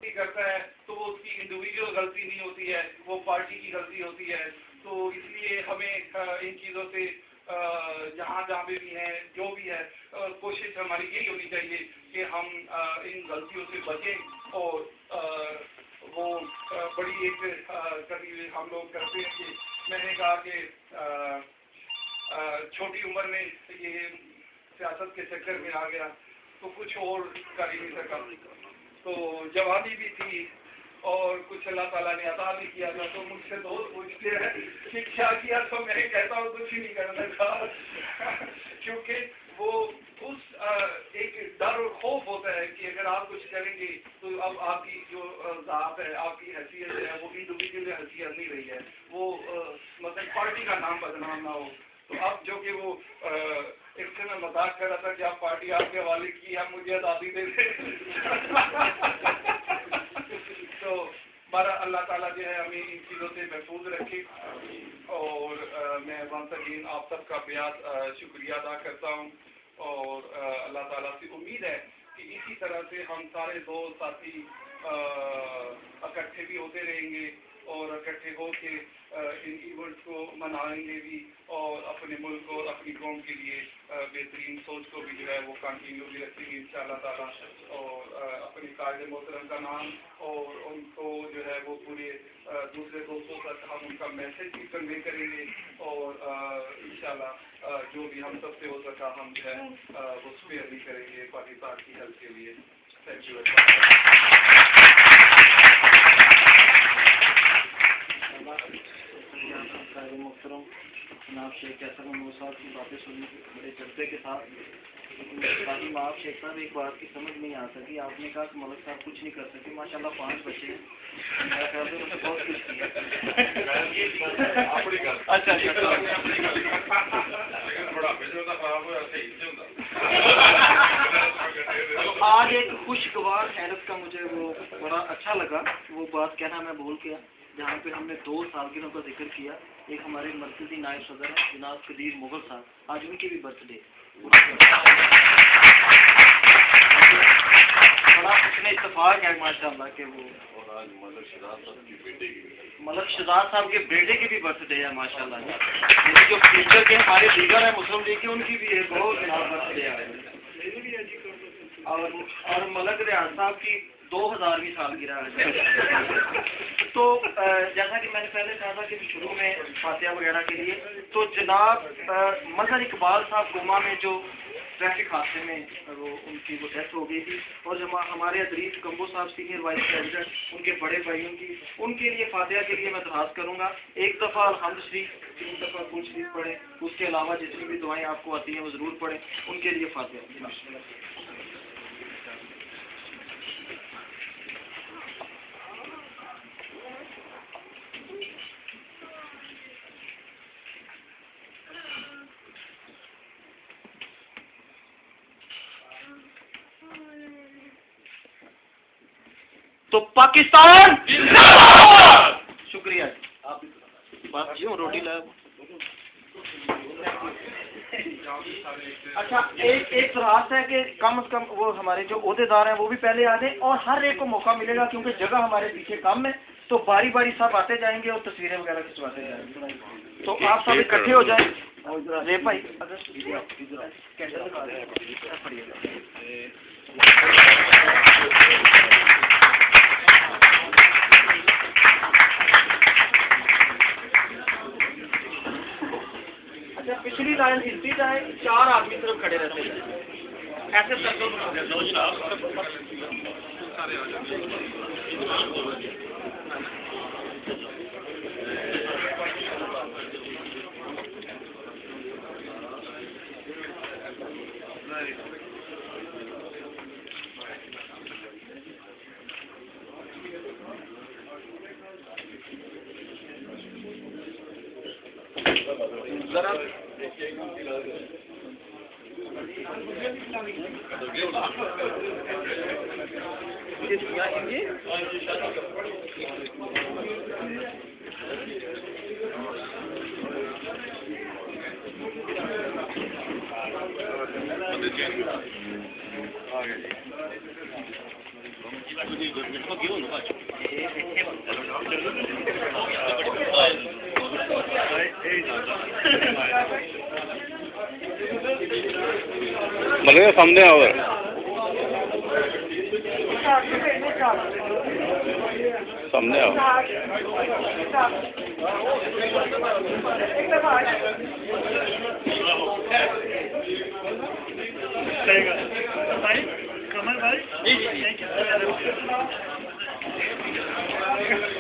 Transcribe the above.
गलती करता है तो वो उसकी इंडिविजुअल गलती नहीं होती है, वो पार्टी की गलती होती है। तो इसलिए हमें इन चीज़ों से जहाँ भी हैं जो भी है कोशिश हमारी यही होनी चाहिए कि हम इन गलतियों से बचें। और वो बड़ी एक कभी हम लोग करते हैं कि मैंने कहा कि छोटी उम्र में ये सियासत के चक्कर में आ गया तो कुछ और कर ही नहीं सका, तो जवानी भी थी और कुछ अल्लाह ताला ने अता भी किया था। तो मुझसे दोस्त पूछते हैं कि क्या किया, तो मैं कहता हूँ कुछ ही नहीं करना था क्योंकि वो उस एक डर और खौफ होता है कि अगर आप कुछ करेंगे तो अब आपकी जो ज़ात है, आपकी हैसियत है, वो इंडिविजुअल हैसियत नहीं रही है, वो मतलब पार्टी का नाम बदनाम ना हो। तो अब जो कि वो एक से मैं मजाक कर रहा था कि आप पार्टी आपके हवाले की, आप मुझे आज़ादी दे दें तो बारा अल्लाह ताला जो है हमें इन चीज़ों से महफूज रखे। और मैं वंस अगेन आप सबका बेहद शुक्रिया अदा करता हूँ और अल्लाह ताला से उम्मीद है कि इसी तरह से हम सारे दोस्त साथी इकट्ठे भी होते रहेंगे और इकट्ठे होके इन इवेंट्स को मनाएंगे भी और अपने मुल्क और अपनी कौम के लिए बेहतरीन सोच को भी जो है वो कंटिन्यू भी रखेंगे इंशाअल्लाह ताला। और अपने कायदे मोहतरम का नाम और उनको जो है वो पूरे दूसरे दोस्तों तक हम उनका मैसेज भी कन्वे करेंगे और इंशाअल्लाह जो भी हम सबसे हो सका हम जो है वो स्पेयर भी करेंगे पाकिस्तान की हेल्प के लिए। Thank you. मोहतरम जनाब शेख कैसर महमूद साहब की बातें सुनने बड़े जज्बे के साथ, ताकि आप शेख साहब एक बात की समझ नहीं आ सकी, आपने कहा कि मलक साहब कुछ नहीं कर सके, माशाल्लाह 5 बच्चे हैं, मेरा ख्याल है उन्होंने बहुत कुछ किया। आज एक खुशगवार हैरत का मुझे वो बड़ा अच्छा लगा, वो बात कहना मैं भूल गया, जहाँ पे हमने 2 सालगिरहों का जिक्र किया। एक हमारे मरकजी नायब सदर है जनाब कदीर मुगल साहब, आज उनकी भी बर्थडे, बड़ा उसमें इत्तेफाक है माशाल्लाह के वो, और आज मलक शहजाद साहब के बेटे की भी बर्थडे है माशाल्लाह। जो फ्यूचर के हमारे लीडर है मुस्लिम लीग के, उनकी भी एक बहुत बर्थडे है। और मलक रियाज साहब की 2000वीं सालगिरह है। तो जैसा कि मैंने पहले कहा था कि शुरू में फातिहा वगैरह के लिए, तो जनाब मजहर इकबाल साहब गुमा में जो ट्रैफिक हादसे में वो उनकी वो डेथ हो गई थी, और जब हमारे अदरीस कम्बो साहब सीनियर वाइस प्रेसिडेंट, उनके बड़े भाइयों की, उनके लिए फातिहा के लिए मैं दरखास्त करूँगा, एक दफ़ा अल्हम्द शरीफ, 3 दफ़ा कुल शरीफ पढ़ें, उसके अलावा जितनी भी दुआएं आपको आती हैं वो ज़रूर पढ़ें, उनके लिए फातिहा। तो पाकिस्तान शुक्रिया आप बात क्यों रोटी लाया। अच्छा एक दरखास्त है कि कम से कम वो हमारे जो ओहदेदार हैं वो भी पहले आ जाएं और हर एक को मौका मिलेगा, क्योंकि जगह हमारे पीछे कम है, तो बारी बारी सब आते जाएंगे और तस्वीरें वगैरह खिंचवाते जाएंगे। तो आप सब इकट्ठे हो जाए। रे भाई पिछली लाइन हिलती जाए, 4 आदमी तरफ खड़े रहते हैं, ऐसे जरा मला सामने आवर सामने आओ कमल भाई, थैंक यू।